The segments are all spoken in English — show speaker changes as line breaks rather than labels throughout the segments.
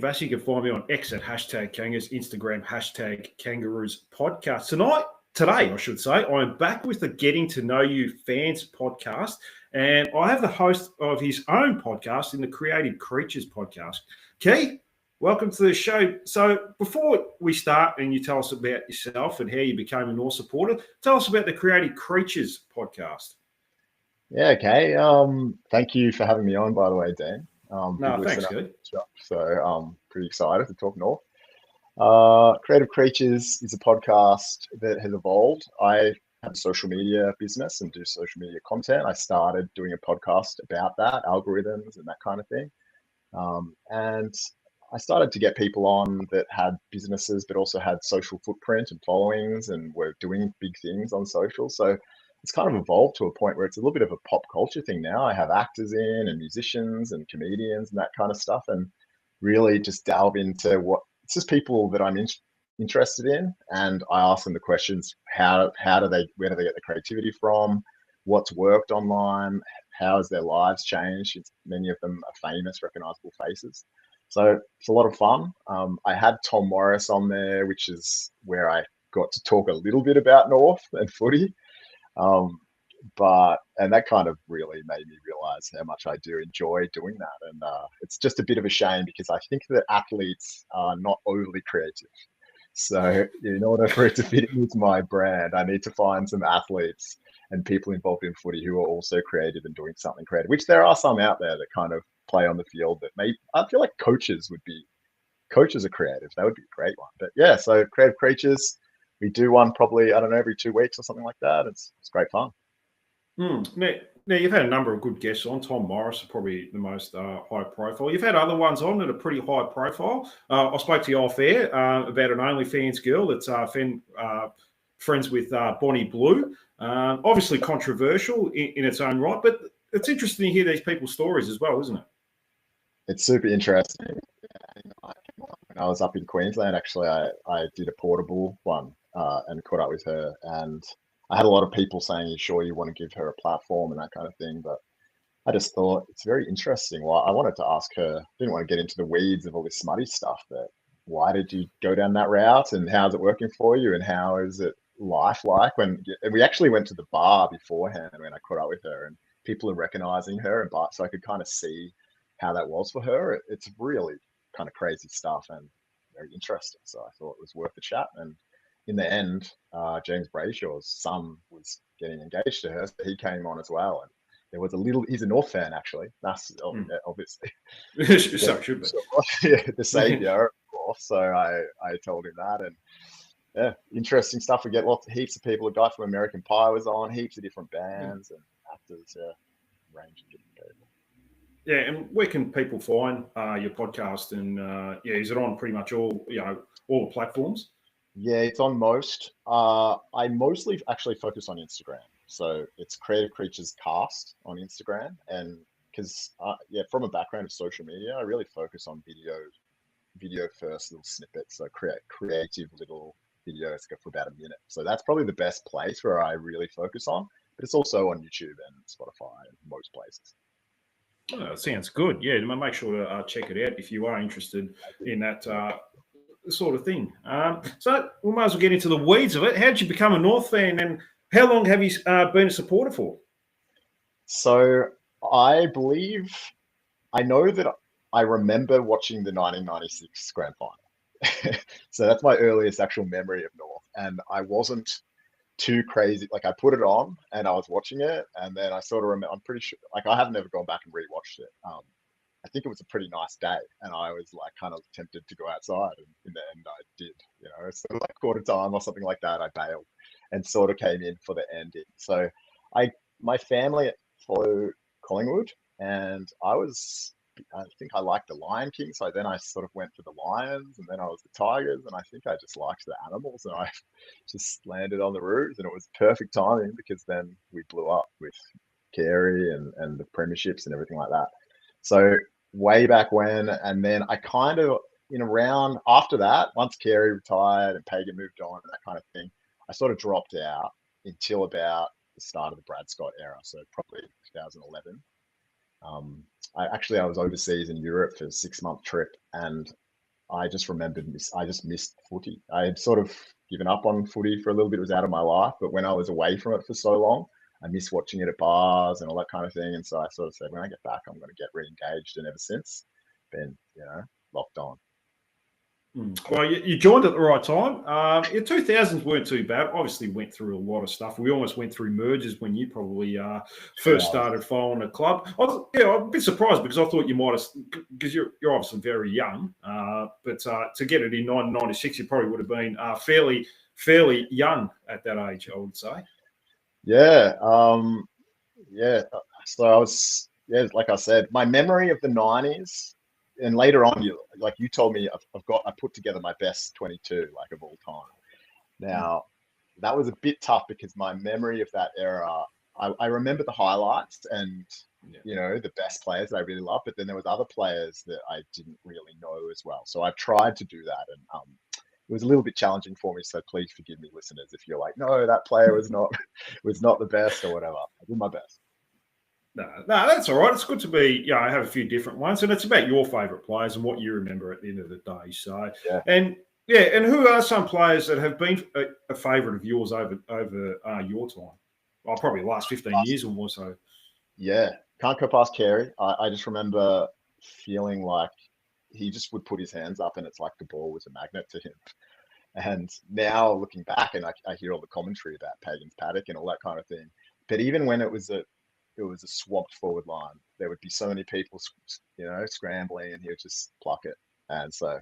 Vass. You can find me on X at hashtag Kangas, Instagram hashtag Kangaroos Podcast. Today, I should say, I'm back with the Getting to Know You Fans podcast, and I have the host of his own podcast in the Creative Creatures podcast. Key, welcome to the show. So before we start and you tell us about yourself and how you became a North supporter, tell us about the Creative Creatures podcast.
Yeah, okay. Thank you for having me on, by the way, Dan.
No, thanks, Key.
So I'm pretty excited to talk North. Creative Creatures is a podcast that has evolved. I have a social media business and do social media content. I started doing a podcast about that, algorithms and that kind of thing. And I started to get people on that had businesses, but also had social footprint and followings and were doing big things on social. So it's kind of evolved to a point where it's a little bit of a pop culture thing now. I have actors in and musicians and comedians and that kind of stuff, and really just delve into what it's just people that I'm interested in, and I ask them the questions: where do they get the creativity from? What's worked online? How has their lives changed? Many of them are famous, recognizable faces. So it's a lot of fun. I had Tom Morris on there, which is where I got to talk a little bit about North and footy. And that kind of really made me realize how much I do enjoy doing that. And it's just a bit of a shame because I think that athletes are not overly creative. So in order for it to fit into my brand, I need to find some athletes and people involved in footy who are also creative and doing something creative, which there are some out there that kind of play on the field that I feel like coaches are creative. That would be a great one. But yeah, so Creative Creatures, we do one probably, I don't know, every 2 weeks or something like that. It's great fun.
Now, you've had a number of good guests on. Tom Morris is probably the most high profile. You've had other ones on that are pretty high profile. I spoke to you off air about an OnlyFans girl that's friends with Bonnie Blue. Obviously controversial in its own right, but it's interesting to hear these people's stories as well, isn't it?
It's super interesting. When I was up in Queensland, actually, I did a portable one and caught up with her, and I had a lot of people saying, "You sure you want to give her a platform?" and that kind of thing. But I just thought it's very interesting. Well, I wanted to ask her, didn't want to get into the weeds of all this smutty stuff, but why did you go down that route, and how's it working for you, and how is it life like and we actually went to the bar beforehand when I caught up with her, and people are recognizing her, and so I could kind of see how that was for her. It's really kind of crazy stuff and very interesting. So I thought it was worth a chat. And in the end, James Brayshaw's son was getting engaged to her, so he came on as well. And there was he's a North fan actually. That's obviously.
So it should be.
Yeah, the saviour, of course. So I told him that, and yeah, interesting stuff. We get heaps of people. A guy from American Pie was on, heaps of different bands and actors, range of different people.
Yeah, and where can people find your podcast? And is it on pretty much all the platforms?
Yeah, it's on most. I mostly actually focus on Instagram. So it's Creative Creatures Cast on Instagram. And because, from a background of social media, I really focus on video first little snippets. So creative little videos for about a minute. So that's probably the best place where I really focus on. But it's also on YouTube and Spotify and most places.
Oh, sounds good. Yeah, make sure to check it out if you are interested in that sort of thing. So we might as well get into the weeds of it. How did you become a North fan, and how long have you been a supporter for?
So I know that I remember watching the 1996 Grand Final. So that's my earliest actual memory of North, and I wasn't too crazy. Like I put it on and I was watching it, and then I sort of remember. I'm pretty sure. Like I have never gone back and rewatched it. I think it was a pretty nice day, and I was like kind of tempted to go outside, and in the end I did. So like quarter time or something like that, I bailed and sort of came in for the ending. So my family followed Collingwood, and I think I liked the Lion King, so then I sort of went for the Lions, and then I was the Tigers, and I think I just liked the animals, and I just landed on the Roos, and it was perfect timing because then we blew up with Carey and the premierships and everything like that. So way back when, and then I kind of around after that, once Carey retired and Pagan moved on and that kind of thing, I sort of dropped out until about the start of the Brad Scott era, so probably 2011. I was overseas in Europe for a 6-month trip, and I just remembered I just missed footy. I had sort of given up on footy for a little bit. It was out of my life, but when I was away from it for so long, I miss watching it at bars and all that kind of thing. And so I sort of said, when I get back, I'm going to get re-engaged. And ever since, been locked on.
Well, you joined at the right time. Your 2000s weren't too bad. Obviously, went through a lot of stuff. We almost went through mergers when you probably first started following the club. I'm a bit surprised because I thought you might have, because you're obviously very young, but to get it in 1996, you probably would have been fairly young at that age, I would say.
Yeah. Yeah. So I was, like I said, my memory of the 90s. And later on, you told me I put together my best 22 of all time. Now, that was a bit tough because my memory of that era, I remember the highlights and the best players that I really loved, but then there was other players that I didn't really know as well. So I've tried to do that, and it was a little bit challenging for me. So please forgive me, listeners, if you're like, no, that player was not the best or whatever. I did my best.
No, that's all right. It's good to be, I have a few different ones, and it's about your favourite players and what you remember at the end of the day. So, and who are some players that have been a favourite of yours over your time? Well, probably the last 15 years or more so.
Yeah, can't go past Carey. I just remember feeling like he just would put his hands up, and it's like the ball was a magnet to him. And now looking back, and I hear all the commentary about Pagan's paddock and all that kind of thing. But even when it was a swamped forward line, there would be so many people, scrambling, and he would just pluck it. And so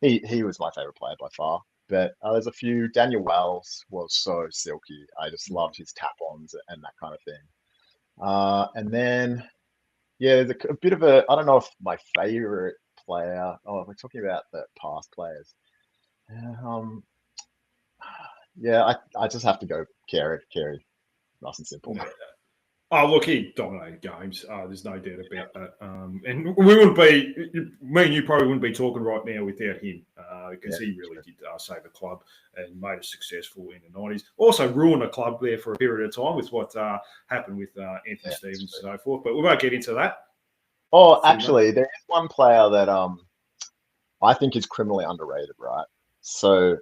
he was my favorite player by far. But there's a few. Daniel Wells was so silky. I just loved his tap-ons and that kind of thing. And then, there's a bit of I don't know if my favorite player. Oh, we're talking about the past players. I just have to go Carey. Nice and simple.
Oh, look, he dominated games. There's no doubt about that. And we wouldn't be, me and you probably wouldn't be talking right now without him because he really did save the club and made us successful in the 90s. Also ruined the club there for a period of time with what happened with Anthony Stevens and so forth. But we won't get into that.
Oh, actually, there is one player that I think is criminally underrated, right? So,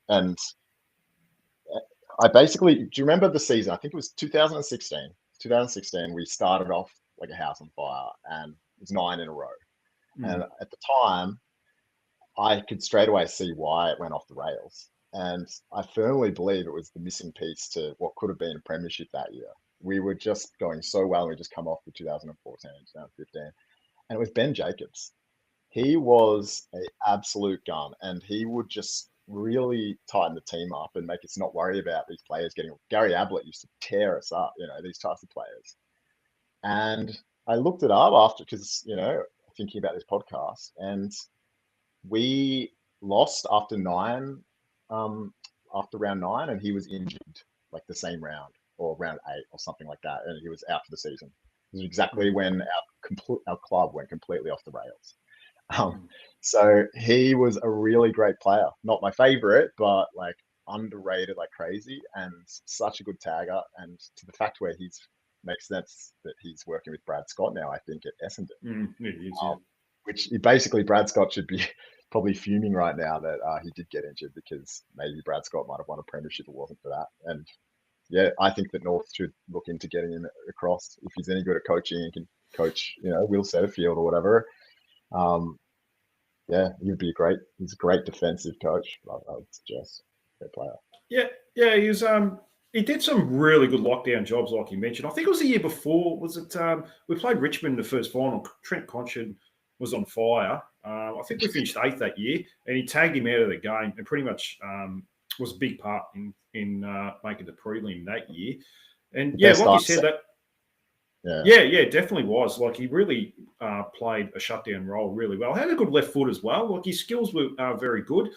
and I basically, do you remember the season? I think it was 2016. 2016, we started off like a house on fire, and it was 9 in a row. And at the time, I could straight away see why it went off the rails. And I firmly believe it was the missing piece to what could have been a premiership that year. We were just going so well, and we just come off the 2014, 2015. And it was Ben Jacobs. He was an absolute gun, and he would just really tighten the team up and make us not worry about these players getting. Gary Ablett used to tear us up, these types of players. And I looked it up after, because thinking about this podcast, and we lost after round 9, and he was injured like the same round or round 8 or something like that, and he was out for the season. It was exactly when our club went completely off the rails. So he was a really great player. Not my favorite, but underrated like crazy, and such a good tagger. And to the fact where makes sense that he's working with Brad Scott now, I think, at Essendon. Which basically Brad Scott should be probably fuming right now that he did get injured, because maybe Brad Scott might have won a premiership if it wasn't for that. And I think that North should look into getting him across if he's any good at coaching and can coach, Will Setterfield or whatever. He'd be he's a great defensive coach. I would suggest. Great player.
He was. He did some really good lockdown jobs, like you mentioned. I think it was the year before. Was it? We played Richmond in the first final. Trent Conchin was on fire. I think we finished 8th that year, and he tagged him out of the game, and pretty much was a big part in making the prelim that year. And like you said, that. Yeah, definitely was. Like, he really played a shutdown role really well. Had a good left foot as well. Like, his skills were very good.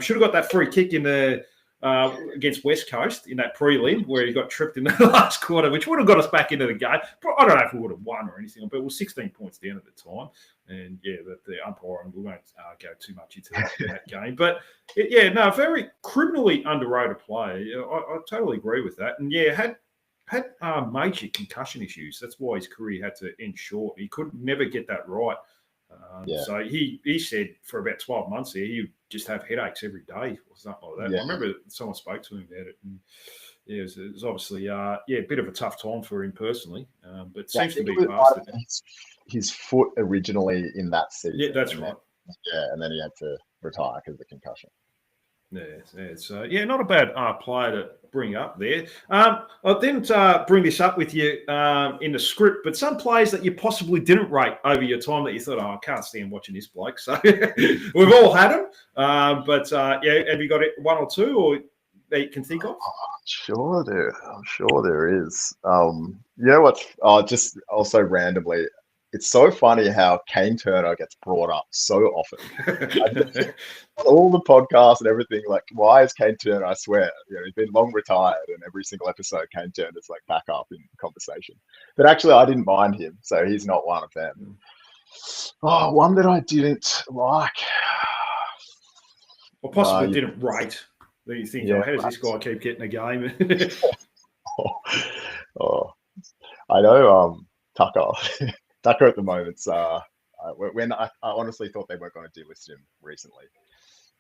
Should have got that free kick in the against West Coast in that prelim where he got tripped in the last quarter, which would have got us back into the game. I don't know if we would have won or anything, but it was 16 points down at the time. And the umpire, and we won't go too much into that game. But very criminally underrated player. I totally agree with that. And had major concussion issues. That's why his career had to end short. He could never get that right.
Yeah.
So he said for about 12 months there, he would just have headaches every day or something like that.
Yeah.
I remember someone spoke to him about it. And yeah, it was obviously, a bit of a tough time for him personally, but it
Yeah, I
seems to
think it
be
was
past
might
it.
have been his foot originally in that
Yeah,
season,
that's
and
right.
then he had to retire because of the concussion.
Yeah. So not a bad player to bring up there. I didn't bring this up with you in the script, but some players that you possibly didn't rate over your time that you thought, I can't stand watching this bloke. So we've all had them, but have you got one or two or that you can think of?
I'm sure there is. You know what? Just also randomly, it's so funny how Kane Turner gets brought up so often. All the podcasts and everything, like, why is Kane Turner? I swear, he's been long retired, and every single episode, Kane Turner's like back up in conversation. But actually, I didn't mind him, so he's not one of them. Oh, one that I didn't like.
Or possibly didn't rate. That you think, how does this guy keep getting a game?
I know Tucker. Tucker at the moment's when I honestly thought they weren't going to delist him recently.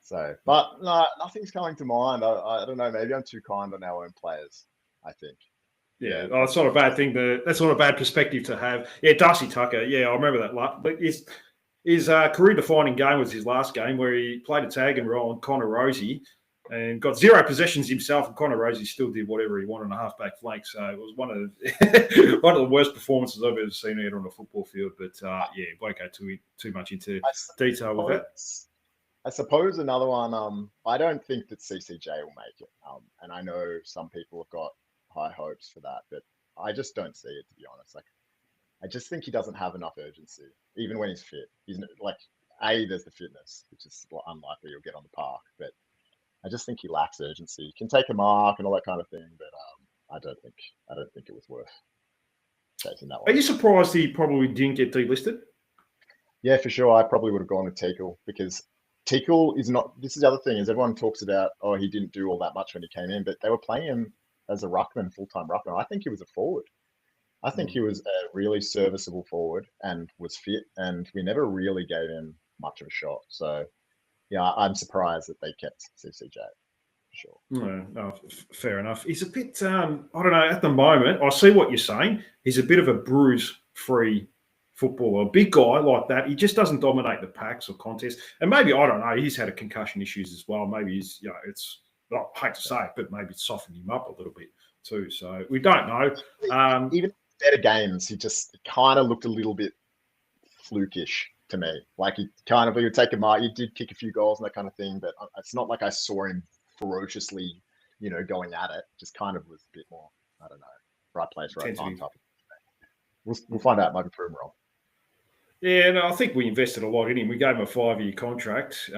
So, but no, nothing's coming to mind. I don't know. Maybe I'm too kind on our own players, I think.
Yeah, it's not a bad thing. That's not a bad perspective to have. Yeah, Darcy Tucker. Yeah, I remember that. But his career-defining game was his last game where he played a tagging role on Connor Rosie and got 0 possessions himself. And Connor Rosie still did whatever he wanted on a half-back flank. So it was one of the worst performances I've ever seen out on a football field. But won't go too much into detail with that.
I suppose another one. I don't think that CCJ will make it. And I know some people have got high hopes for that, but I just don't see it, to be honest. Like, I just think he doesn't have enough urgency, even when he's fit. He's like, there's the fitness, which is unlikely he'll get on the park, but I just think he lacks urgency. He can take a mark and all that kind of thing, but I don't think it was worth chasing that one.
Are you surprised he probably didn't get delisted?
Yeah, for sure. I probably would have gone with Teakle because Teakle is not. This is the other thing is everyone talks about, he didn't do all that much when he came in, but they were playing him as a ruckman, full-time ruckman. I think he was a forward. I think he was a really serviceable forward and was fit, and we never really gave him much of a shot. So, yeah, I'm surprised that they kept CCJ. Sure.
No, fair enough. He's a bit, I don't know, at the moment, I see what you're saying. He's a bit of a bruise-free footballer. A big guy like that, he just doesn't dominate the packs or contests. And maybe, I don't know, he's had a concussion issues as well. Maybe he's, I hate to say it, but maybe it's softened him up a little bit too. So we don't know.
Even better games, he just kind of looked a little bit flukish to me. Like he would take a mark. He did kick a few goals and that kind of thing, but it's not like I saw him ferociously, going at it. Just kind of was a bit more, I don't know, right place, right time type. We'll find out. Might be proven wrong.
Yeah, no, I think we invested a lot in him. We gave him a 5-year contract.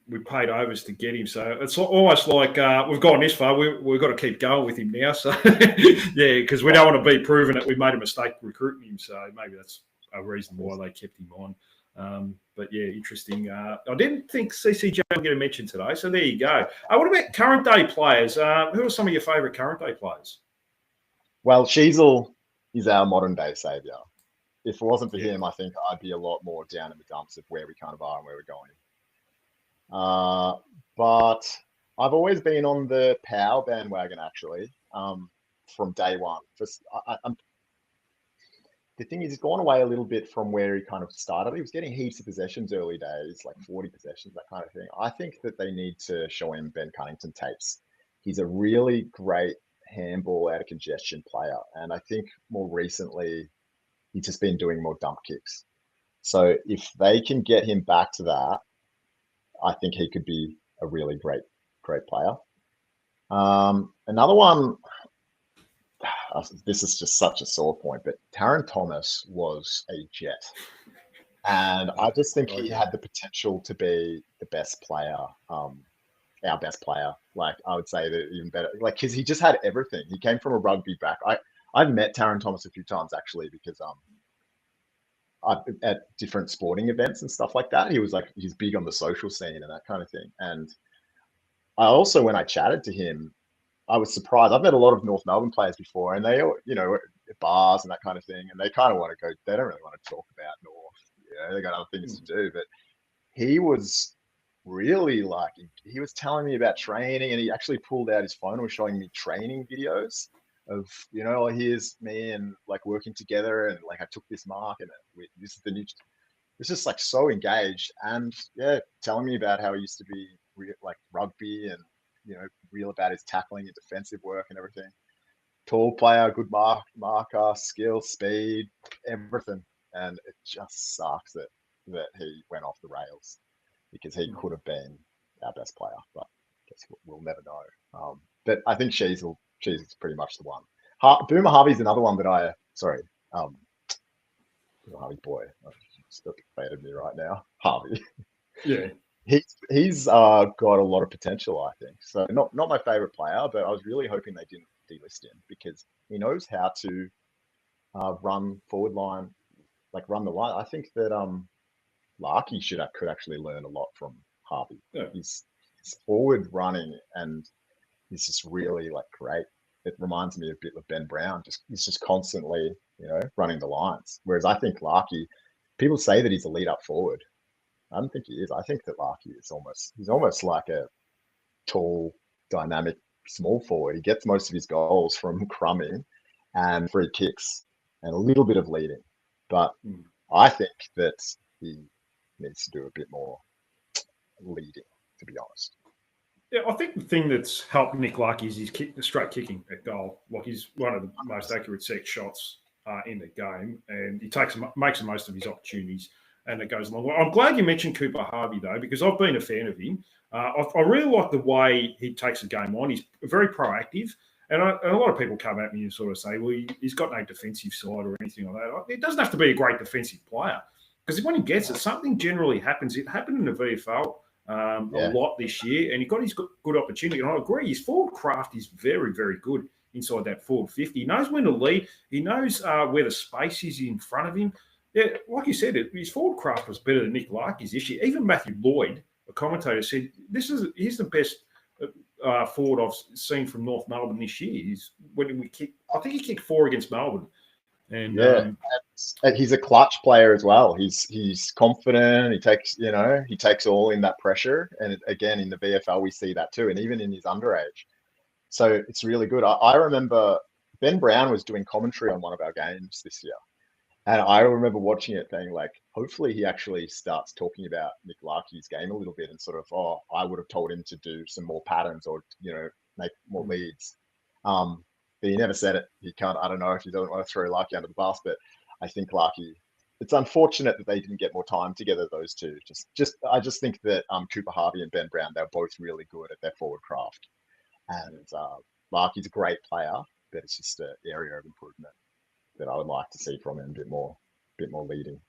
We paid overs to get him. So it's almost like we've gone this far. We've got to keep going with him now. So, yeah, because we don't want to be proven that we made a mistake recruiting him. So maybe that's a reason why they kept him on. But, yeah, interesting. I didn't think CCJ would get a mention today. So there you go. What about current day players? Who are some of your favourite current day players?
Well, Sheezel is our modern day saviour. If it wasn't for him, I think I'd be a lot more down in the dumps of where we kind of are and where we're going. But I've always been on the Powell bandwagon, actually, from day one. The thing is, he's gone away a little bit from where he kind of started. He was getting heaps of possessions early days, like 40 possessions, that kind of thing. I think that they need to show him Ben Cunnington tapes. He's a really great handball out of congestion player. And I think more recently, he's just been doing more dump kicks. So if they can get him back to that, I think he could be a really great player. Another one, this is just such a sore point, but Taron Thomas was a jet. And I just think he had the potential to be the best player, our best player. Like, I would say that even better, like, because he just had everything. He came from a rugby back. I've met Taron Thomas a few times, actually, because at different sporting events and stuff like that. He's big on the social scene and that kind of thing. And I also, when I chatted to him, I was surprised. I've met a lot of North Melbourne players before, and they all, at bars and that kind of thing, and they kind of want to go. They don't really want to talk about North. They got other things to do. But he was really like, he was telling me about training, and he actually pulled out his phone and was showing me training videos of, here's me and like working together, and like I took this mark, and this is the new. It's just like so engaged, and yeah, telling me about how he used to be like rugby, and real about his tackling and defensive work and everything. Tall player, good marker, skill, speed, everything. And it just sucks that he went off the rails, because he could have been our best player, but I guess we'll never know. But I think She's pretty much the one. Boomer Harvey's another one that Boomer Harvey boy, still faded me right now. Harvey.
Yeah.
He's got a lot of potential, I think. So not my favorite player, but I was really hoping they didn't delist him, because he knows how to run forward line, like run the line. I think that Larky could actually learn a lot from Harvey.
Yeah.
His forward running, and he's just really like great. It reminds me a bit of Ben Brown. He's just constantly, running the lines. Whereas I think Larky, people say that he's a lead up forward. I don't think he is. I think that Larky he's almost like a tall, dynamic small forward. He gets most of his goals from crumbing and free kicks and a little bit of leading. But I think that he needs to do a bit more leading, to be honest.
Yeah, I think the thing that's helped Nick Larky is his straight kicking at goal. Like, he's one of the most accurate set shots in the game, and he makes the most of his opportunities, and it goes along. I'm glad you mentioned Cooper Harvey, though, because I've been a fan of him. I really like the way he takes the game on. He's very proactive, and a lot of people come at me and sort of say, well, he's got no defensive side or anything like that. It doesn't have to be a great defensive player, because when he gets it, something generally happens. It happened in the VFL a lot this year, and he got his good opportunity. And I agree, his forward craft is very, very good inside that forward 50. He knows when to lead. He knows where the space is in front of him. Yeah, like you said, his forward craft was better than Nick Larky's this year. Even Matthew Lloyd, a commentator, said he's the best forward I've seen from North Melbourne this year. I think he kicked 4 against Melbourne. And
he's a clutch player as well. He's confident. He takes all in that pressure. And again, in the VFL, we see that too, and even in his underage. So it's really good. I remember Ben Brown was doing commentary on one of our games this year, and I remember watching it, being like, hopefully he actually starts talking about Nick Larky's game a little bit, and sort of, I would have told him to do some more patterns, or make more leads. But he never said it. He can't. I don't know if he doesn't want to throw Larky under the bus, but I think Larky. It's unfortunate that they didn't get more time together. Those two. I just think that Cooper Harvey and Ben Brown, they're both really good at their forward craft, and Larky's a great player, but it's just an area of improvement that I would like to see from him, a bit more leading.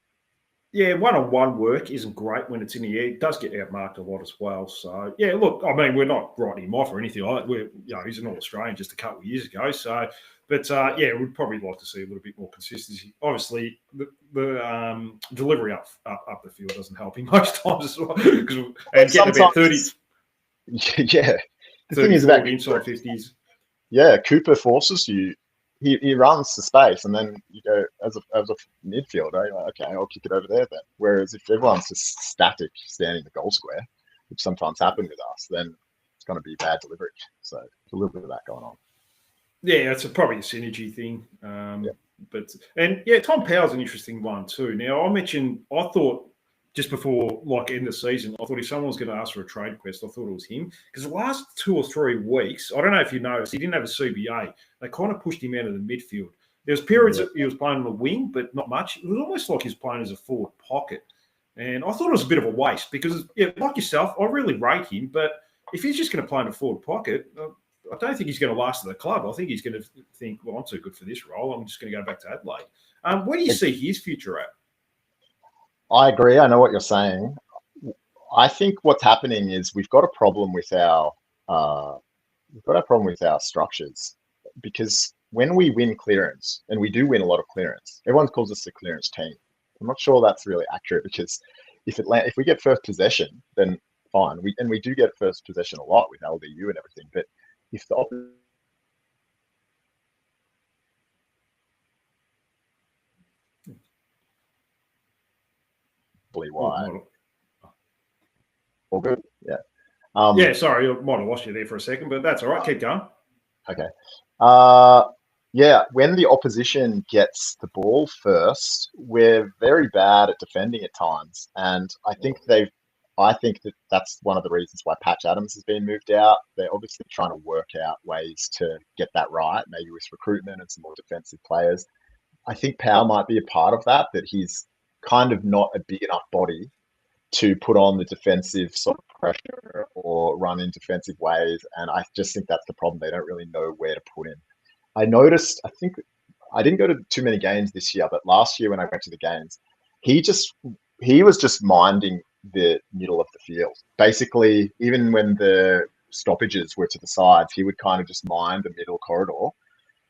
Yeah, one-on-one work isn't great when it's in the air. It does get outmarked a lot as well. So, yeah, look, I mean, we're not writing him off or anything like that. He's an All-Australian just a couple of years ago. So, but, we'd probably like to see a little bit more consistency. Obviously, the delivery up the field doesn't help him most times as well. And getting about 30...
Yeah. The thing is about
inside 50s.
Yeah, Cooper forces you. He runs the space, and then you go as a midfielder, you're like, okay, I'll kick it over there then. Whereas if everyone's just static, standing in the goal square, which sometimes happens with us, then it's going to be bad delivery. So there's a little bit of that going on.
Yeah, it's probably a synergy thing. Tom Powell's an interesting one too. Now, I thought just before end of season, I thought if someone was going to ask for a trade request, I thought it was him. Because the last 2 or 3 weeks, I don't know if you noticed, he didn't have a CBA. They kind of pushed him out of the midfield. There was periods that he was playing on the wing, but not much. It was almost like he was playing as a forward pocket. And I thought it was a bit of a waste because, like yourself, I really rate him. But if he's just going to play in a forward pocket, I don't think he's going to last at the club. I think he's going to think, well, I'm too good for this role. I'm just going to go back to Adelaide. Where do you see his future at?
I agree. I know what you're saying. I think what's happening is we've got a problem with our structures, because when we win clearance, and we do win a lot of clearance, everyone calls us the clearance team. I'm not sure that's really accurate, because if we get first possession, then fine. We do get first possession a lot with LDU and everything. But if the fully
Oh,
wide.
might
All good. Yeah.
yeah, sorry, I might have lost you there for a second, but that's all right. Keep going.
Okay. Uh, yeah, when the opposition gets the ball first, we're very bad at defending at times, and I think that that's one of the reasons why Patch Adams has been moved out. They're obviously trying to work out ways to get that right, maybe with recruitment and some more defensive players. I think Powell might be a part of that. That he's kind of not a big enough body to put on the defensive sort of pressure or run in defensive ways, and I just think that's the problem. They don't really know where to put him. I noticed, I think I didn't go to too many games this year, but last year when I went to the games, he just he was just minding the middle of the field. Basically, even when the stoppages were to the sides, he would kind of just mind the middle corridor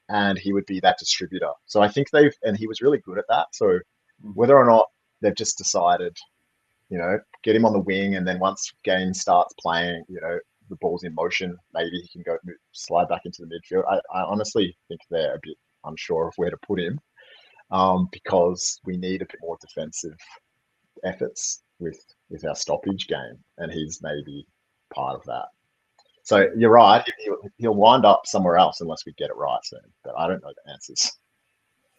and he would be that distributor. So I think and he was really good at that. So whether or not they've just decided, get him on the wing, and then once game starts playing, the ball's in motion, maybe he can slide back into the midfield. I honestly think they're a bit unsure of where to put him, because we need a bit more defensive efforts with our stoppage game, and he's maybe part of that. So you're right, he'll wind up somewhere else unless we get it right soon, but I don't know the answers.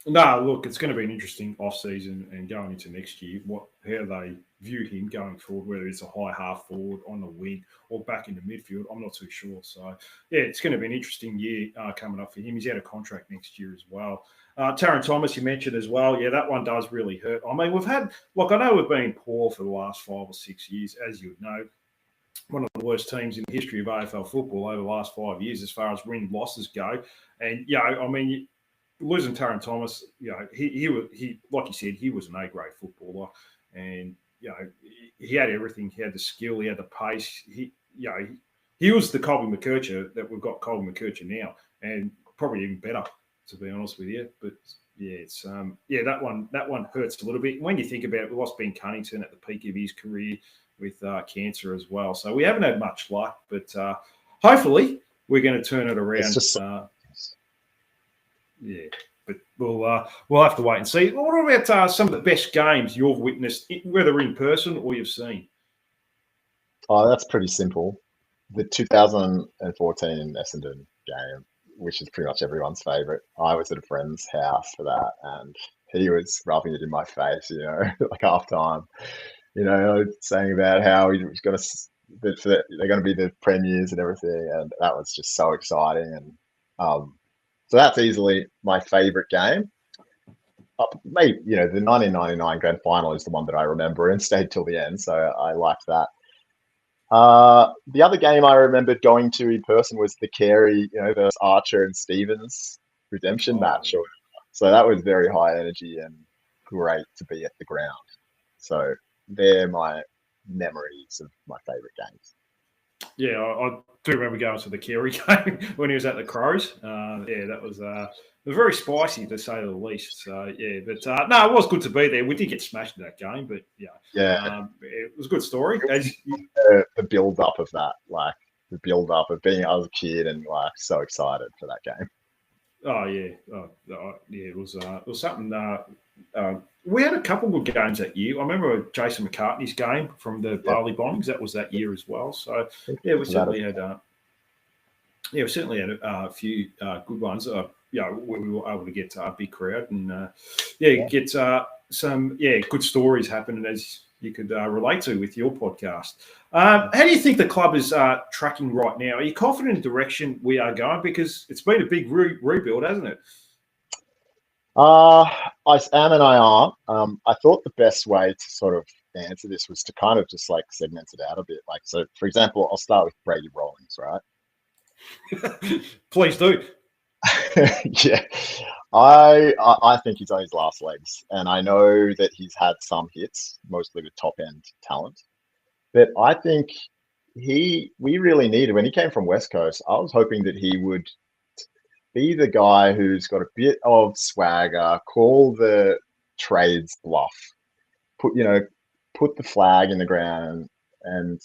No, look, it's going to be an interesting off-season and going into next year, how they view him going forward, whether it's a high half forward, on the wing, or back in the midfield. I'm not too sure. So, yeah, it's going to be an interesting year coming up for him. He's out of contract next year as well. Taron Thomas, you mentioned as well. Yeah, that one does really hurt. I mean, I know we've been poor for the last 5 or 6 years, as you would know. One of the worst teams in the history of AFL football over the last 5 years as far as win losses go. And, I mean, losing Taron Thomas, he like you said, he was an A-grade footballer, and he had everything. He had the skill, he had the pace. He was the Colby McKercher that we've got Colby McKercher now, and probably even better, to be honest with you. But yeah, it's that one hurts a little bit when you think about it. We lost Ben Cunnington at the peak of his career with cancer as well, so we haven't had much luck. But hopefully, we're going to turn it around.
It's just
yeah, but we'll have to wait and see. What about some of the best games you've witnessed, whether in person or you've seen?
Oh, that's pretty simple. The 2014 Essendon game, which is pretty much everyone's favourite. I was at a friend's house for that, and he was rubbing it in my face, like half time, saying about how he was going to, they're going to be the premiers and everything, and that was just so exciting. And so that's easily my favourite game. Maybe, the 1999 grand final is the one that I remember and stayed till the end, so I liked that. The other game I remember going to in person was the Carey, versus Archer and Stevens redemption match. So that was very high energy and great to be at the ground. So they're my memories of my favourite games.
Yeah, I do remember going to the Carey game when he was at the Crows. That was very spicy, to say the least. So, yeah, but no, it was good to be there. We did get smashed in that game, but it was a good story.
The build-up of that, like the build-up of being I was a kid and like so excited for that game.
Oh, yeah. It was something. We had a couple of good games that year. I remember Jason McCartney's game from the Barley Bombings. That was that year as well. So, we certainly had a few good ones. We were able to get a big crowd and get some good stories happening as you could relate to with your podcast. How do you think the club is tracking right now? Are you confident in the direction we are going? Because it's been a big rebuild, hasn't it?
I am and I aren't. I thought the best way to sort of answer this was to kind of just like segment it out a bit. Like, so for example, I'll start with Brady Rawlings, right?
Please do.
Yeah, I think he's on his last legs, and I know that he's had some hits, mostly with top end talent. But I think we really needed, when he came from West Coast, I was hoping that he would be the guy who's got a bit of swagger, call the trades bluff, put the flag in the ground, and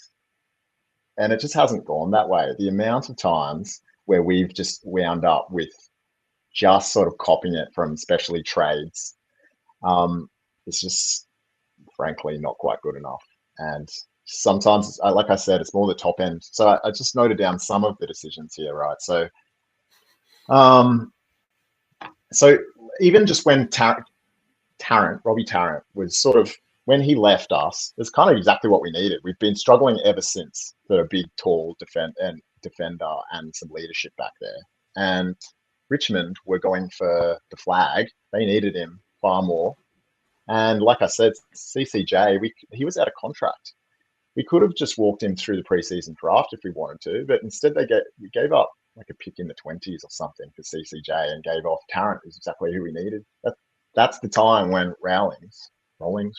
it just hasn't gone that way. The amount of times where we've just wound up with just sort of copying it from especially trades, it's just frankly not quite good enough. And sometimes, like I said, it's more the top end. So I just noted down some of the decisions here, right? So, so even just when Robbie Tarrant was sort of, when he left us, it's kind of exactly what we needed. We've been struggling ever since for a big, tall defender and some leadership back there. And Richmond were going for the flag. They needed him far more. And like I said, CCJ, he was out of contract. We could have just walked him through the preseason draft if we wanted to, but instead we gave up like a pick in the 20s or something for CCJ and gave off Tarrant, is exactly who we needed. That's the time when Rawlings, I don't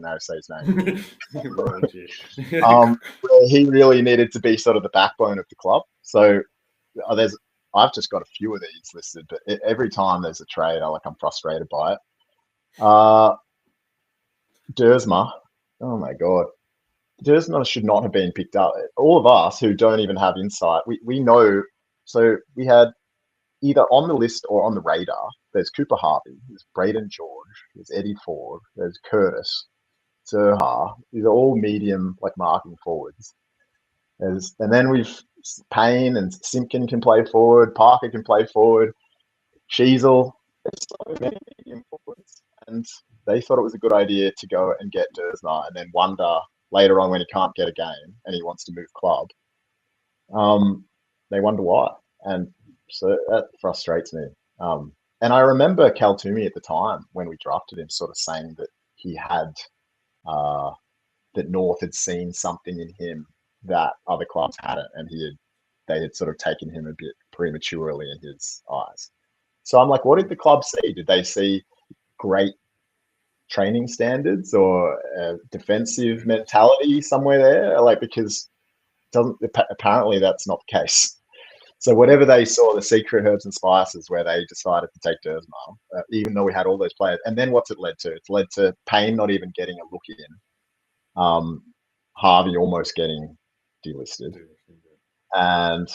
know how to say his name. Where he really needed to be sort of the backbone of the club. So I've just got a few of these listed, but every time there's a trade, I'm frustrated by it. Dersma, oh my God. Dersma should not have been picked up. All of us who don't even have insight, we know. So we had either on the list or on the radar, there's Cooper Harvey, there's Braden George, there's Eddie Ford, there's Curtis, Zerha. These are all medium, like marking forwards. And then we've Payne and Simpkin can play forward, Parker can play forward, Sheasel. There's so many medium forwards. And they thought it was a good idea to go and get Dersma and then wonder later on when he can't get a game and he wants to move club. They wonder why. And so that frustrates me. And I remember Cal Toomey at the time when we drafted him sort of saying that he had, that North had seen something in him that other clubs hadn't, and they had sort of taken him a bit prematurely in his eyes. So I'm like, what did the club see? Did they see great training standards or defensive mentality somewhere there? Because apparently that's not the case. So whatever they saw, the secret herbs and spices, where they decided to take Dersma, even though we had all those players. And then what's it led to? It's led to Payne not even getting a look in, Harvey almost getting delisted, and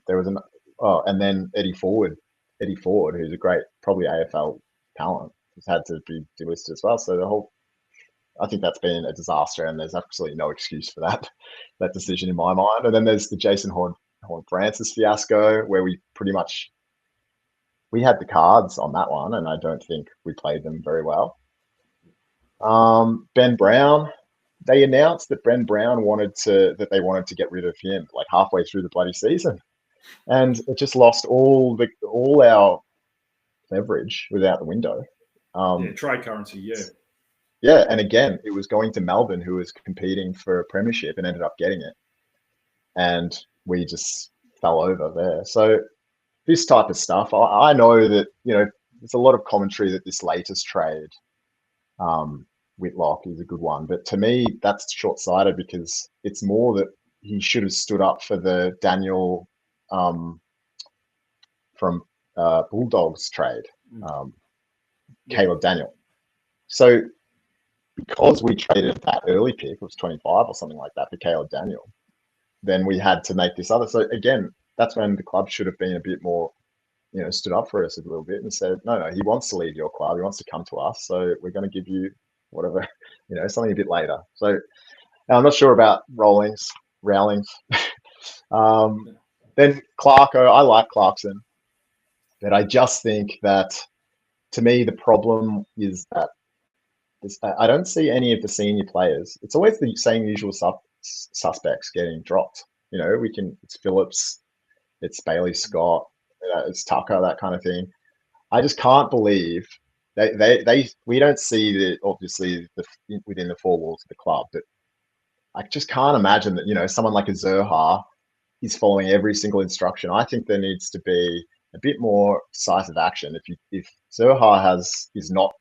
there was and then Eddie Ford, who's a great, probably AFL talent, has had to be delisted as well. So I think that's been a disaster, and there's absolutely no excuse for that decision in my mind. And then there's the Jason Horne-Francis fiasco, where we had the cards on that one, and I don't think we played them very well. Ben Brown, they announced that Ben Brown that they wanted to get rid of him like halfway through the bloody season, and it just lost all our leverage without the window.
Trade currency, yeah.
Yeah, and again, it was going to Melbourne, who was competing for a premiership and ended up getting it. And we just fell over there. So this type of stuff, I know that, there's a lot of commentary that this latest trade, Whitlock, is a good one. But to me, that's short-sighted, because it's more that he should have stood up for the Daniel from Bulldogs trade, Caleb Daniel. So because we traded that early pick, it was 25 or something like that, for Caleb Daniel, then we had to make this other. So again, that's when the club should have been a bit more, stood up for us a little bit and said, no, he wants to leave your club. He wants to come to us. So we're going to give you whatever, something a bit later. So I'm not sure about Rawlings. Then Clarko, I like Clarkson, but I just think that, to me, the problem is that I don't see any of the senior players. It's always the same usual suspects getting dropped. It's Phillips, it's Bailey Scott, it's Tucker, that kind of thing. I just can't believe we don't see that, obviously, within the four walls of the club, but I just can't imagine that, someone like a Zerha is following every single instruction. I think there needs to be a bit more decisive action. If Zerha is not,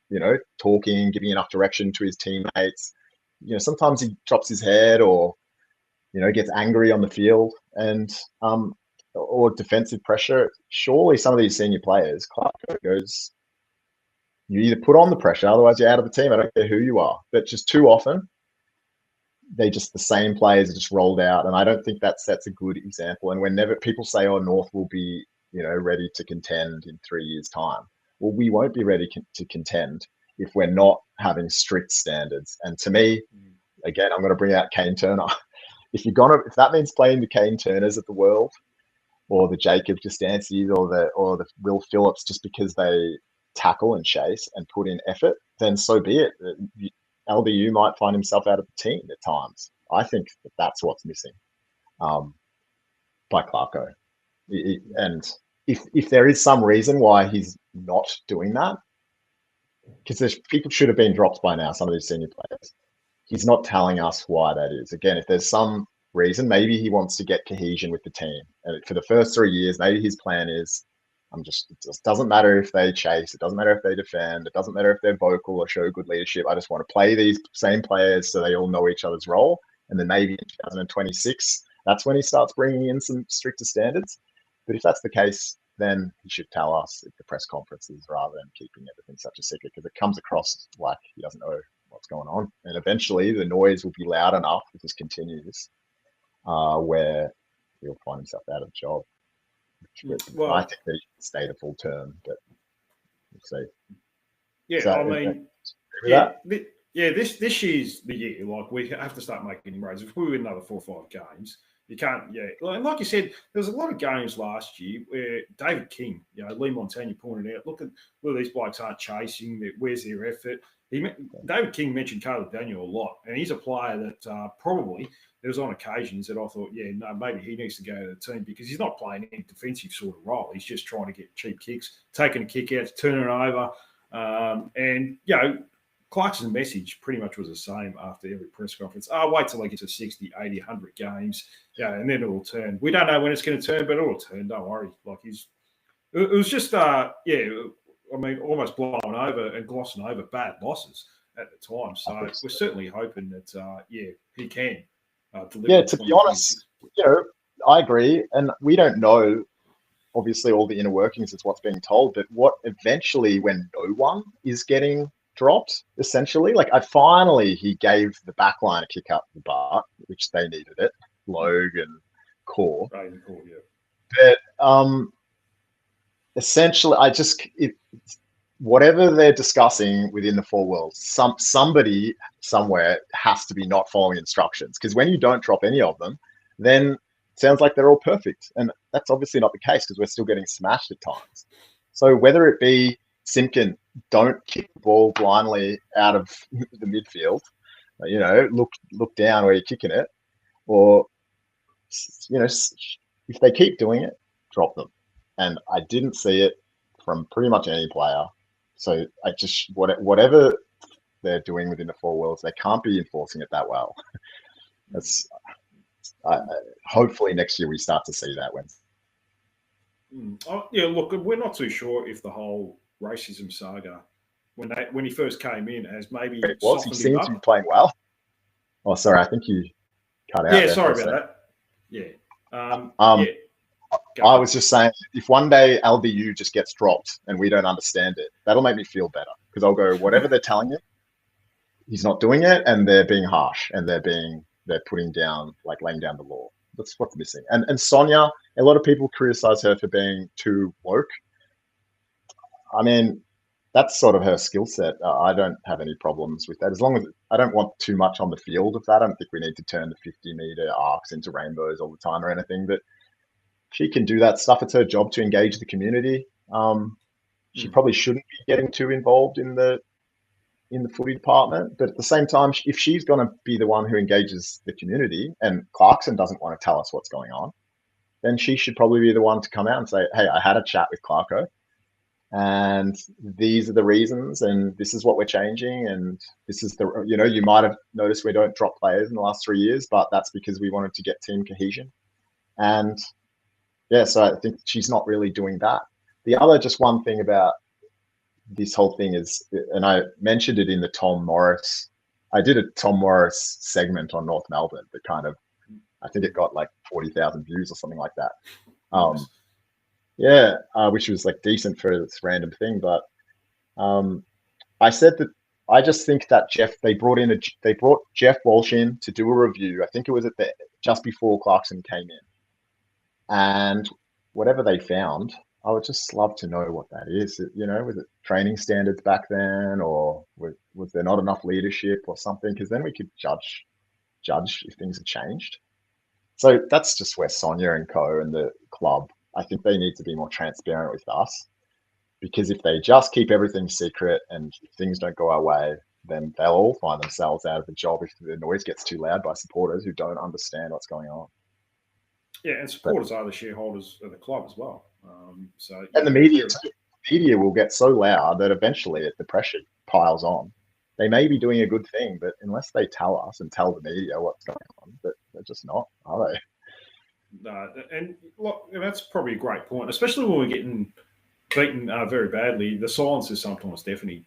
talking, giving enough direction to his teammates, sometimes he drops his head or, gets angry on the field, and or defensive pressure. Surely some of these senior players, Clark goes, you either put on the pressure, otherwise you're out of the team. I don't care who you are. But just too often, the same players are just rolled out, and I don't think that sets a good example. And whenever people say, "Oh, North will be, ready to contend in 3 years' time," well, we won't be ready to contend if we're not having strict standards. And to me, again, I'm going to bring out Kane Turner. If that means playing the Kane Turners of the world, or the Jacob Distances, or the Will Phillips, just because they tackle and chase and put in effort, then so be it. LDU might find himself out of the team at times. I think that's what's missing by Clarko. And if there is some reason why he's not doing that, because people should have been dropped by now, some of these senior players. He's not telling us why that is. Again, if there's some reason, maybe he wants to get cohesion with the team. And for the first 3 years, maybe his plan is, it just doesn't matter if they chase, it doesn't matter if they defend, it doesn't matter if they're vocal or show good leadership. I just want to play these same players so they all know each other's role. And then maybe in 2026, that's when he starts bringing in some stricter standards. But if that's the case, then he should tell us at the press conferences rather than keeping everything such a secret, because it comes across like he doesn't know what's going on. And eventually the noise will be loud enough if this continues, where he'll find himself out of a job. Well, I think that he should stay the full term, but we'll see.
Yeah, so, I mean, this year's the year. Like, we have to start making inroads. If we win another 4 or 5 games, you can't. Yeah, and like you said, there was a lot of games last year where David King, Lee Montagna pointed out, look, these blokes aren't chasing. Where's their effort? David King mentioned Caleb Daniel a lot, and he's a player that probably there was on occasions that I thought, maybe he needs to go to the team, because he's not playing any defensive sort of role. He's just trying to get cheap kicks, taking a kick out, turning it over. Clarkson's message pretty much was the same after every press conference. Wait till they get to 60, 80, 100 games, and then it will turn. We don't know when it's going to turn, but it will turn. Don't worry. It was just, almost blowing over and glossing over bad losses at the time. So we're certainly hoping that, he can deliver.
Yeah, to be honest, I agree. And we don't know, obviously, all the inner workings is what's being told, but what eventually, when no one is getting dropped, essentially, he gave the back line a kick up the butt, which they needed it, Logan, Core. But essentially, whatever they're discussing within the 4 worlds, somebody somewhere has to be not following instructions. Because when you don't drop any of them, then it sounds like they're all perfect. And that's obviously not the case, because we're still getting smashed at times. So whether it be Simpkin, don't kick the ball blindly out of the midfield, look down where you're kicking it, or, if they keep doing it, drop them. And I didn't see it from pretty much any player. So whatever they're doing within the 4 worlds, they can't be enforcing it that well. Hopefully next year we start to see that.
Look, we're not too sure if the whole racism saga, when he first came in, has maybe
he seems to be playing well. Oh, sorry, I think you cut out.
Yeah, sorry about that. Yeah.
I was just saying, if one day LBU just gets dropped and we don't understand it, that'll make me feel better, because I'll go, whatever they're telling you, he's not doing it, and they're being harsh, and they're putting down, laying down the law. That's what's missing. And Sonia, a lot of people criticize her for being too woke. I mean, that's sort of her skill set. I don't have any problems with that, as long as I don't want too much on the field of that. I don't think we need to turn the 50-meter arcs into rainbows all the time or anything, but she can do that stuff. It's her job to engage the community. She probably shouldn't be getting too involved in the footy department, but at the same time, if she's going to be the one who engages the community, and Clarkson doesn't want to tell us what's going on, then she should probably be the one to come out and say, hey, I had a chat with Clarko, and these are the reasons, and this is what we're changing, and this is you might have noticed we don't drop players in the last 3 years, but that's because we wanted to get team cohesion. And so I think she's not really doing that. The other, just one thing about this whole thing is, and I mentioned it in the Tom Morris, I did a Tom Morris segment on North Melbourne that kind of, I think it got 40,000 views or something like that. Which was decent for this random thing. But I said that I just think that they brought Jeff Walsh in to do a review. I think it was just before Clarkson came in. And whatever they found I would just love to know what that is. Was it training standards back then, or was there not enough leadership or something? Because then we could judge if things have changed. So that's just where Sonia and co and the club, I think they need to be more transparent with us, because if they just keep everything secret and if things don't go our way, then they'll all find themselves out of a job if the noise gets too loud by supporters who don't understand what's going on.
Yeah, and
But
supporters are the shareholders of the club as well. So
and the media too. The media will get so loud that eventually the pressure piles on. They may be doing a good thing, but unless they tell us and tell the media what's going on, they're just not, are they?
No, and look, that's probably a great point, especially when we're getting beaten very badly. The silence is sometimes deafening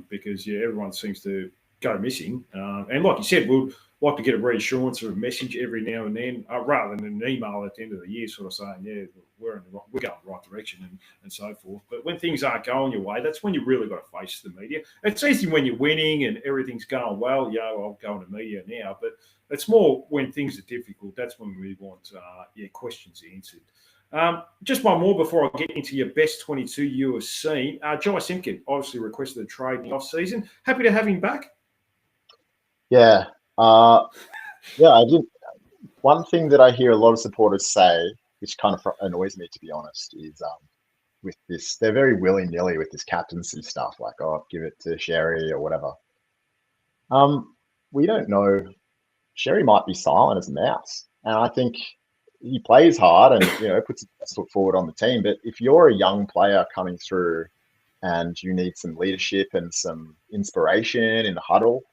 because everyone seems to go missing. And like you said, we'd like to get a reassurance or a message every now and then, rather than an email at the end of the year, sort of saying, "Yeah, we're going the right direction," and so forth. But when things aren't going your way, that's when you really got to face the media. It's easy when you're winning and everything's going well. I'll go into media now, but it's more when things are difficult. That's when we want questions answered. Just one more before I get into your best 22 you have seen. Jai Simpkin obviously requested a trade in the off-season. Happy to have him back.
Yeah. I did. One thing that I hear a lot of supporters say, which kind of annoys me, to be honest, is with this, they're very willy-nilly with this captaincy stuff, like, oh, give it to Sherry or whatever. We don't know. Sherry might be silent as a mouse. And I think he plays hard and, puts his best foot forward on the team. But if you're a young player coming through and you need some leadership and some inspiration in the huddle,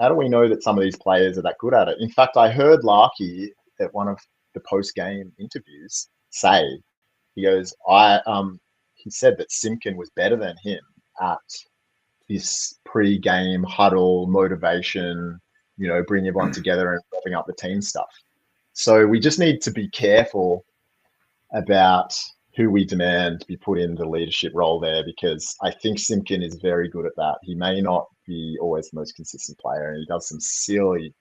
how do we know that some of these players are that good at it? In fact, I heard Larky at one of the post-game interviews say, he goes, he said that Simpkin was better than him at this pre-game huddle motivation, bring everyone together and wrapping up the team stuff. So we just need to be careful about who we demand be put in the leadership role there, because I think Simpkin is very good at that. He may not be always the most consistent player, and he does some silly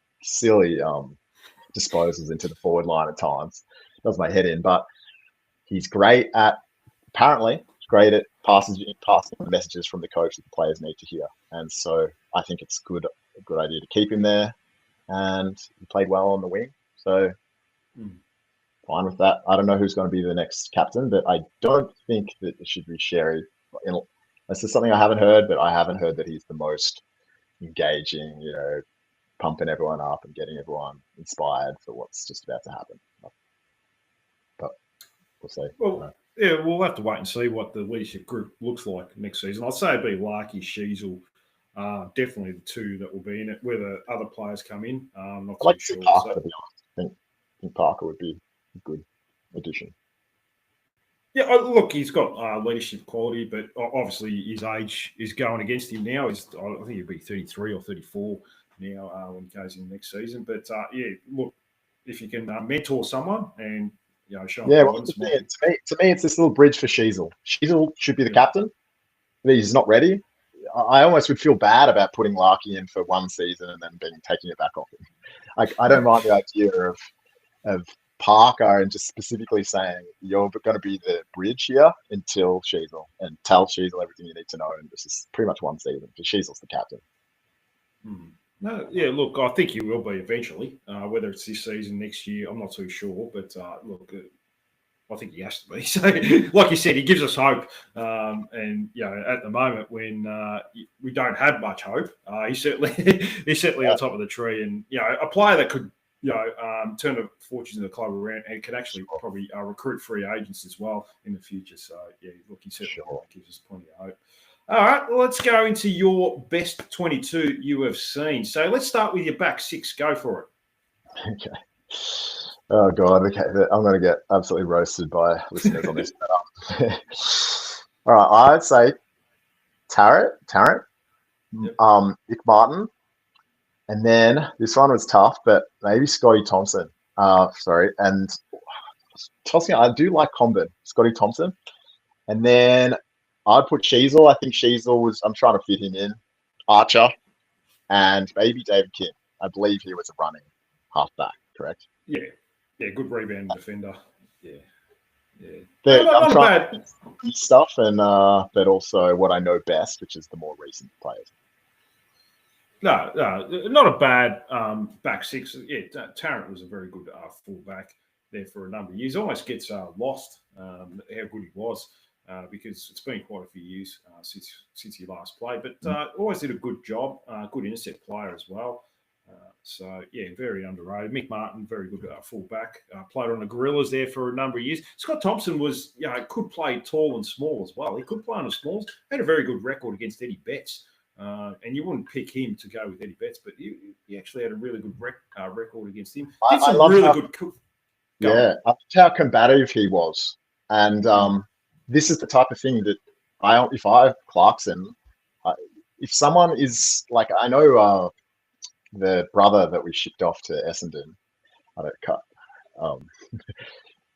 disposals into the forward line at times. Does my head in, but he's great at passing the messages from the coach that the players need to hear. And so I think it's a good idea to keep him there. And he played well on the wing. So fine with that. I don't know who's going to be the next captain, but I don't think that it should be Sherry. This is something I haven't heard, but I haven't heard that he's the most engaging, pumping everyone up and getting everyone inspired for what's just about to happen. But we'll see.
Well, yeah, we'll have to wait and see what the leadership group looks like next season. I'd say it'd be Larky, Sheasel, definitely the two that will be in it. Whether other players come in, I'm not too sure.
Parker, to be honest. I think Parker would be a good addition.
Yeah, look, he's got leadership quality, but obviously his age is going against him now. I think he'll be 33 or 34 now when he goes in next season. But look, if you can mentor someone and show him guidance,
to me, it's this little bridge for Sheasel. Sheasel should be the captain, but he's not ready. I almost would feel bad about putting Larky in for one season and then taking it back off him. I don't mind the idea of Parker and just specifically saying you're going to be the bridge here until Sheasel, and tell Sheasel everything you need to know. And this is pretty much one season because Sheasel's the captain.
No, yeah, look, I think he will be eventually. Whether it's this season, next year, I'm not too sure. But look, I think he has to be. So, like you said, he gives us hope. And at the moment when we don't have much hope, he's certainly on top of the tree. And a player that could turn the fortunes of the club around and can actually probably recruit free agents as well in the future. So look, he certainly gives us plenty of hope. All right, well, let's go into your best 22 you have seen. So let's start with your back six. Go for
it. Okay. Oh, God. Okay. I'm going to get absolutely roasted by listeners on this. All right. I'd say Tarrant, Nick Martin. And then this one was tough, but maybe Scotty Thompson. And tossing, I do like Comben, Scotty Thompson. And then I'd put Sheasel. I think Sheasel I'm trying to fit him in. Archer and maybe David Kim. I believe he was a running halfback, correct?
Yeah, good rebound defender. Yeah. Not
I'm
a
trying
bad.
stuff, and but also what I know best, which is the more recent players.
No, not a bad back six. Yeah, Tarrant was a very good fullback there for a number of years. Almost gets lost how good he was because it's been quite a few years since he last played. But always did a good job. Good intercept player as well. So yeah, very underrated. Mick Martin, very good fullback. Played on the Gorillas there for a number of years. Scott Thompson was, could play tall and small as well. He could play on the smalls. Had a very good record against Eddie Betts. And you wouldn't pick him to go with Eddie Betts, but he actually had a really good record against him. Did some really good.
Yeah, I loved how combative he was, and this is the type of thing that if I have Clarkson, if someone is like, I know the brother that we shipped off to Essendon, I don't cut.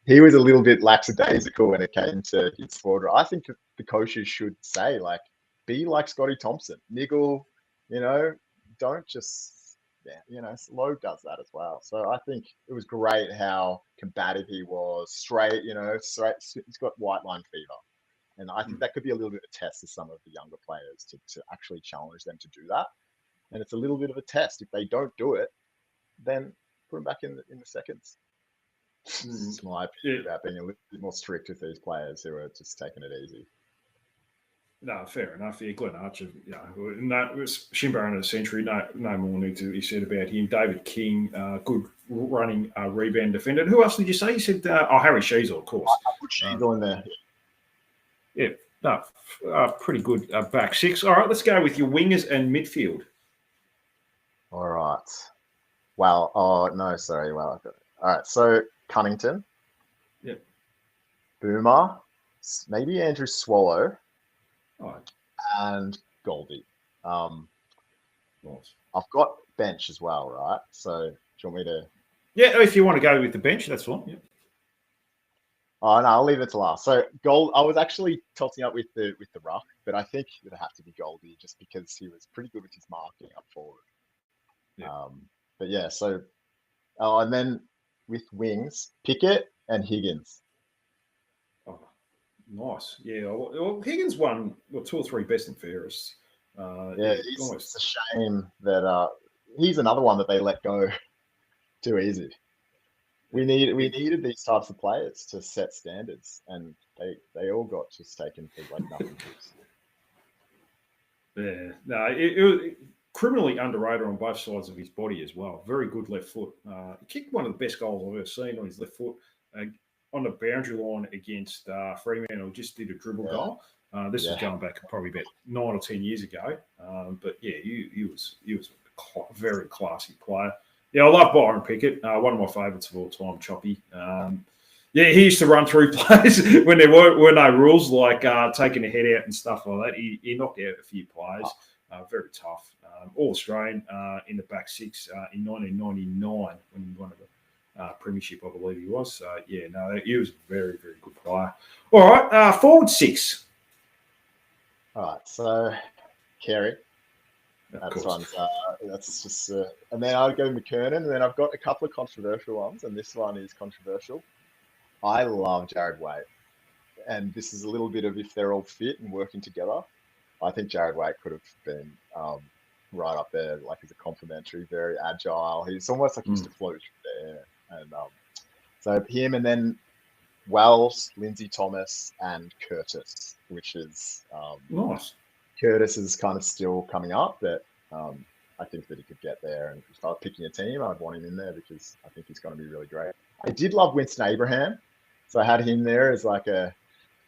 He was a little bit lackadaisical when it came to his forward. I think the coaches should say, like, be like Scotty Thompson, niggle, don't just, Slow does that as well. So I think it was great how combative he was, straight, straight. He's got white line fever. And I think that could be a little bit of a test to some of the younger players to actually challenge them to do that. And it's a little bit of a test. If they don't do it, then put them back in the seconds. It's my opinion about being a little bit more strict with these players who are just taking it easy.
No, fair enough. Yeah, Glenn Archer, that was Shinbar in a century. No more need to be said about him. David King, good running rebound defender. Who else did you say? You said, Harry Sheezel, of course.
I put Sheezel in there.
Yeah, no, pretty good back six. All right, let's go with your wingers and midfield.
All right. Well, Well, all right. So Cunnington.
Yep.
Boomer. Maybe Andrew Swallow.
All right.
And Goldie.
Nice.
I've got bench as well, right? So do you want me to?
Yeah, if you want to go with the bench, that's fine. Yep.
Oh no, I'll leave it to last. So I was actually tilting up with the ruck, but I think it'd have to be Goldie just because he was pretty good with his marking up forward. Yeah. But yeah, so and then with wings, Pickett and Higgins.
Oh, nice. Yeah. Well, Higgins won 2 or 3 best and fairest.
It's a shame that he's another one that they let go too easy. We needed these types of players to set standards, and they all got just taken for like nothing.
Yeah, no, it was criminally underrated on both sides of his body as well. Very good left foot. He kicked one of the best goals I've ever seen on his left foot on the boundary line against Fremantle. Just did a dribble goal. This was going back probably about 9 or 10 years ago. But yeah, he was a very classy player. Yeah, I love Byron Pickett. One of my favourites of all time, Choppy. He used to run through players when there were no rules, like taking a head out and stuff like that. He knocked out a few players. Very tough. All-Australian in the back six in 1999 when he won the premiership, I believe he was. So, he was a very, very good player. All right, forward six.
All right, so Carey. That's just, and then I'd go McKernan, and then I've got a couple of controversial ones, and this one is controversial. I love Jared Waite, and this is a little bit of if they're all fit and working together. I think Jared Waite could have been right up there, like as a complimentary, very agile. He's almost like he used to float through the air, and so him, and then Wells, Lindsay Thomas, and Curtis, which is
nice.
Curtis is kind of still coming up, but I think that he could get there. And if I was picking a team, I'd want him in there because I think he's going to be really great. I did love Winston Abraham, so I had him there as like a.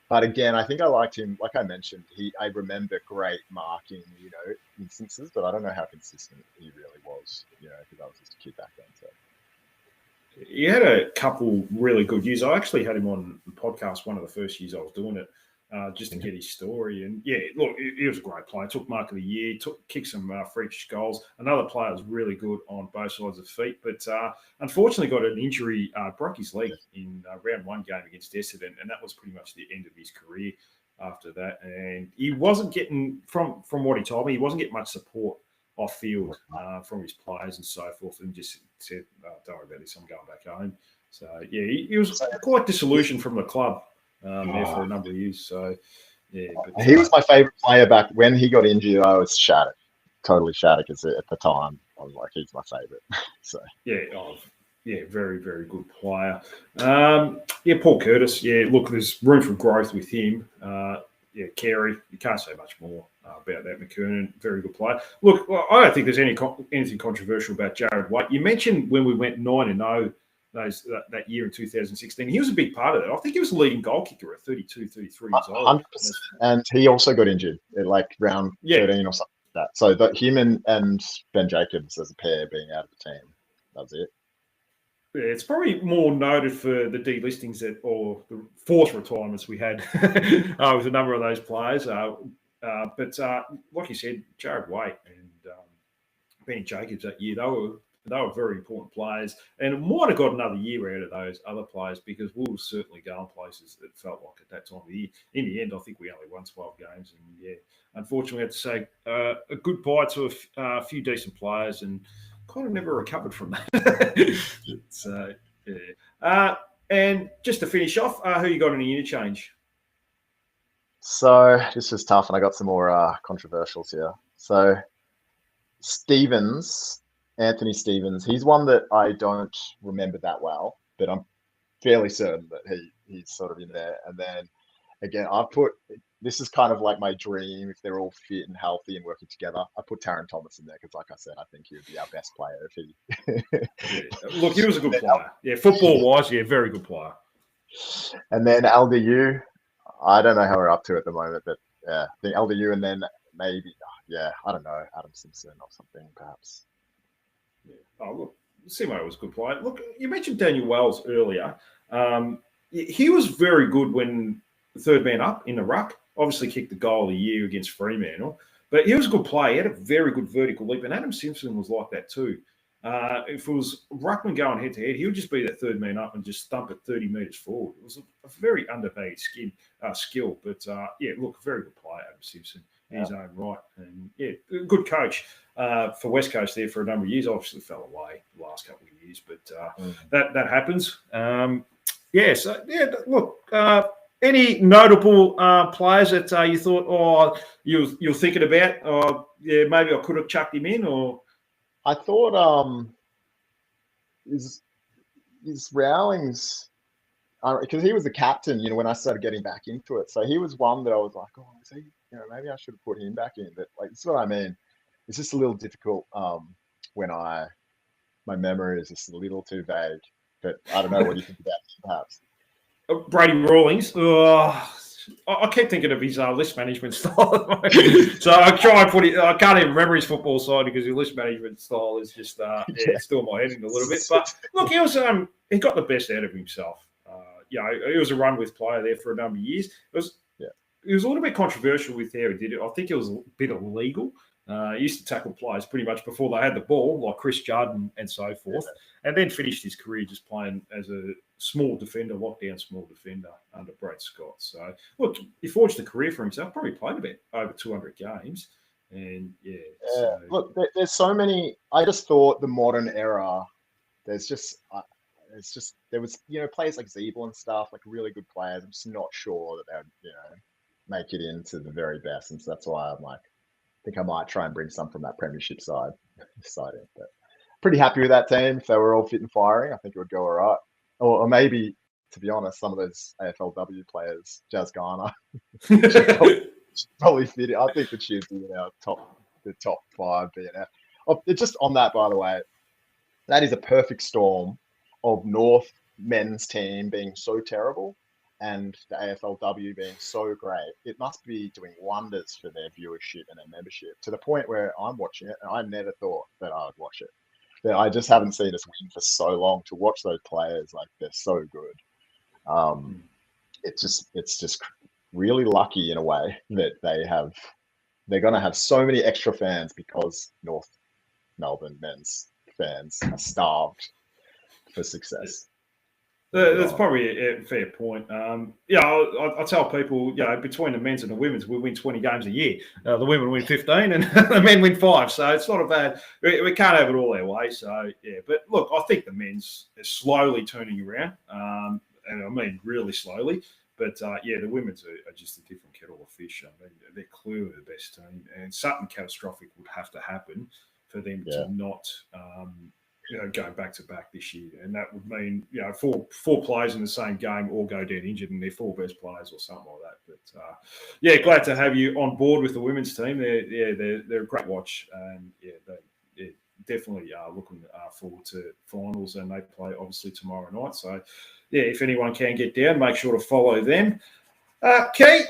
But again, I think I liked him. Like I mentioned, I remember great marking, instances, but I don't know how consistent he really was, because I was just a kid back then. So.
He had a couple really good years. I actually had him on the podcast one of the first years I was doing it. Just to get his story. And look, he was a great player. Took Mark of the Year, kicked some freakish goals. Another player was really good on both sides of the feet, but unfortunately got an injury, broke his leg in round 1 game against Essendon, and that was pretty much the end of his career after that. And he wasn't getting, from what he told me, he wasn't getting much support off field from his players and so forth, and just said, "Don't worry about this. I'm going back home." So yeah, he was quite disillusioned from the club there for a number of years. So yeah, but,
he was my favourite player back when he got injured. I was shattered, totally shattered, because at the time I was like, he's my favourite. So
yeah, very, very good player. Paul Curtis. Yeah, look, there's room for growth with him. Carey, you can't say much more about that. McKernan, very good player. Look, I don't think there's anything controversial about Jared White. You mentioned when we went 9-0 that year in 2016. He was a big part of that. I think he was the leading goal kicker at 32, 33 years old.
100%. And he also got injured at like round 13 or something like that. So that him and Ben Jacobs as a pair being out of the team, that's it.
Yeah, it's probably more noted for the delistings or the forced retirements we had with a number of those players. But like you said, Jared White and Ben Jacobs that year, they were very important players, and it might have got another year out of those other players because we were certainly going places that felt like at that time of the year. In the end, I think we only won 12 games, and unfortunately, we had to say a goodbye to a few decent players and kind of never recovered from that. So, and just to finish off, who you got in the interchange?
So this was tough, and I got some more controversials here. So Anthony Stevens, he's one that I don't remember that well, but I'm fairly certain that he's sort of in there. And then again, this is kind of like my dream if they're all fit and healthy and working together. I put Taron Thomas in there because, like I said, I think he would be our best player if he.
Look, he was a good player. Yeah, football-wise, very good player.
And then LDU, I don't know how we're up to at the moment, but yeah, I think LDU, and then maybe, I don't know, Adam Simpson or something, perhaps.
Yeah. Oh, look, Simo was a good player. Look, you mentioned Daniel Wells earlier. He was very good when the third man up in the ruck. Obviously kicked the goal of the year against Fremantle. But he was a good player. He had a very good vertical leap. And Adam Simpson was like that too. If it was Ruckman going head-to-head, he would just be that third man up and just stump it 30 metres forward. It was a very undervalued skill. But, look, a very good player, Adam Simpson, in his own right. And, good coach for West Coast there for a number of years. Obviously fell away the last couple of years, but that happens. Look, any notable players that you thought, you're thinking about, maybe I could have chucked him in, or?
I thought is Rowlings, because he was the captain, when I started getting back into it. So he was one that I was like, is he, maybe I should have put him back in. But like, this is what I mean. It's just a little difficult when my memory is just a little too vague. But I don't know, what do you think about him, perhaps?
Brady Rawlings. I keep thinking of his list management style. So I try and put it. I can't even remember his football side because his list management style is just still in my head a little bit. But look, he was he got the best out of himself. He was a run with player there for a number of years. It was a little bit controversial with how he did it. I think it was a bit illegal. He used to tackle players pretty much before they had the ball, like Chris Judd and so forth, and then finished his career just playing as a small defender, lockdown small defender under Brad Scott. So, look, he forged a career for himself, probably played about over 200 games. And, So.
Look, there's so many. I just thought the modern era, there was, players like Zeeble and stuff, like really good players. I'm just not sure that they would, make it into the very best. And so that's why I'm like, I think I might try and bring some from that premiership side in. But pretty happy with that team. If they were all fit and firing, I think it would go all right. Or maybe, to be honest, some of those AFLW players, Jazz Garner, probably fit. I think that she'd be in the top 5 BNF. Just on that, by the way, that is a perfect storm of North men's team being so terrible and the AFLW being so great. It must be doing wonders for their viewership and their membership, to the point where I'm watching it and I never thought that I would watch it. But I just haven't seen us win for so long. To watch those players, like, they're so good. It's just really lucky in a way that they're going to have so many extra fans because North Melbourne men's fans are starved for success.
That's probably a fair point. I tell people, between the men's and the women's, we win 20 games a year. The women win 15 and the men win 5. So it's not a bad, we can't have it all our way. So, yeah. But look, I think the men's is slowly turning around. And I mean, really slowly. But, the women's are just a different kettle of fish. I mean, they're clearly the best team. And something catastrophic would have to happen for them to not going back to back this year, and that would mean four players in the same game all go down injured, and they're four best players or something like that. But glad to have you on board with the women's team. They're a great watch, and they definitely are looking forward to finals, and they play obviously tomorrow night. So if anyone can get down, make sure to follow them. Kate,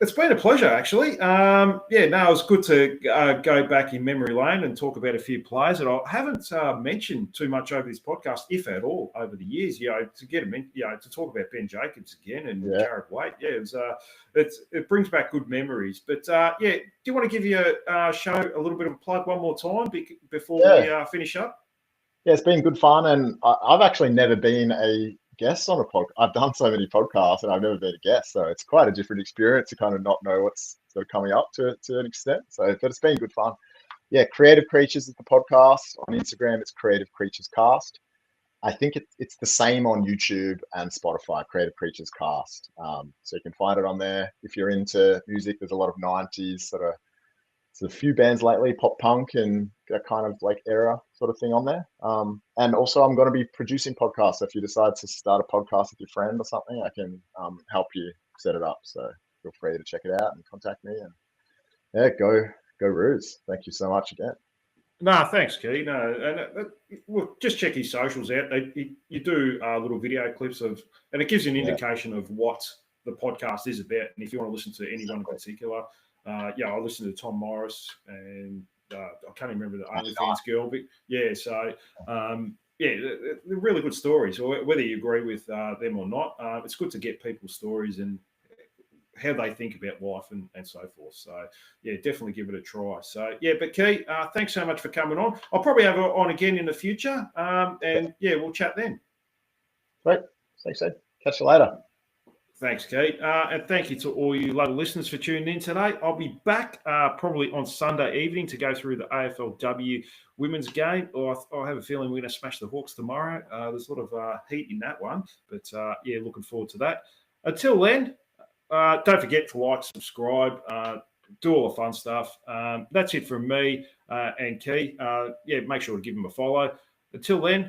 it's been a pleasure, actually. It's good to go back in memory lane and talk about a few players that I haven't mentioned too much over this podcast, if at all, over the years. To get them in, to talk about Ben Jacobs again and Jared Waite. It brings back good memories. But do you want to give your show a little bit of a plug one more time before we finish up?
Yeah, it's been good fun, and I've actually never been a guest on a podcast. I've done so many podcasts and I've never been a guest, so it's quite a different experience to kind of not know what's sort of coming up to an extent. So, but it's been good fun. Yeah, Creative Creatures is the podcast. On Instagram, it's Creative Creatures Cast. I think it's the same on YouTube and Spotify, Creative Creatures Cast. So you can find it on there. If you're into music, there's a lot of 90s sort of. There's a few bands lately, pop punk and that kind of like era sort of thing on there. And also I'm going to be producing podcasts. So if you decide to start a podcast with your friend or something, I can help you set it up. So feel free to check it out and contact me. And go Roos. Thank you so much again.
No, thanks, Key. No, and just check his socials out. You do little video clips and it gives you an indication of what the podcast is about. And if you want to listen to anyone in particular, I listened to Tom Morris and I can't even remember the OnlyFans girl, but they're really good stories. Or whether you agree with them or not, it's good to get people's stories and how they think about life and so forth. So definitely give it a try. So but Key, thanks so much for coming on. I'll probably have her on again in the future, and we'll chat then.
Great, thanks, Ed. Catch you later.
Thanks, Kate. And thank you to all you local listeners for tuning in today. I'll be back probably on Sunday evening to go through the AFLW women's game. I have a feeling we're going to smash the Hawks tomorrow. There's a lot of heat in that one. But, looking forward to that. Until then, don't forget to like, subscribe, do all the fun stuff. That's it from me and Key. Make sure to give them a follow. Until then,